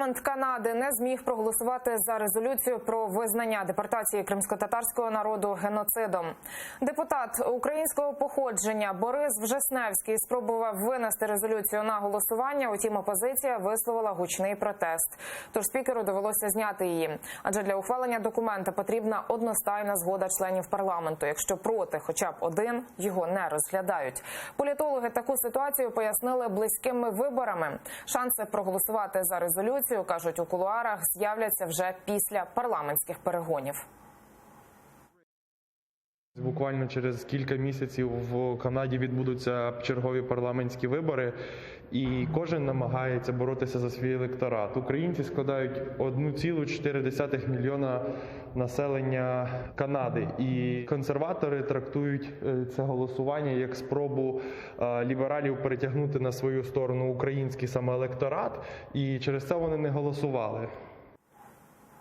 Парламент Канади не зміг проголосувати за резолюцію про визнання депортації кримськотатарського народу геноцидом. Депутат українського походження Борис Вжесневський спробував винести резолюцію на голосування, утім опозиція висловила гучний протест. Тож спікеру довелося зняти її. Адже для ухвалення документа потрібна одностайна згода членів парламенту. Якщо проти хоча б один, його не розглядають. Політологи таку ситуацію пояснили близькими виборами. Шанси проголосувати за резолюцію, кажуть у кулуарах, з'являться вже після парламентських перегонів. Буквально через кілька місяців в Канаді відбудуться чергові парламентські вибори, і кожен намагається боротися за свій електорат. Українці складають 1,4 мільйона населення Канади, і консерватори трактують це голосування як спробу лібералів перетягнути на свою сторону український саме електорат, і через це вони не голосували.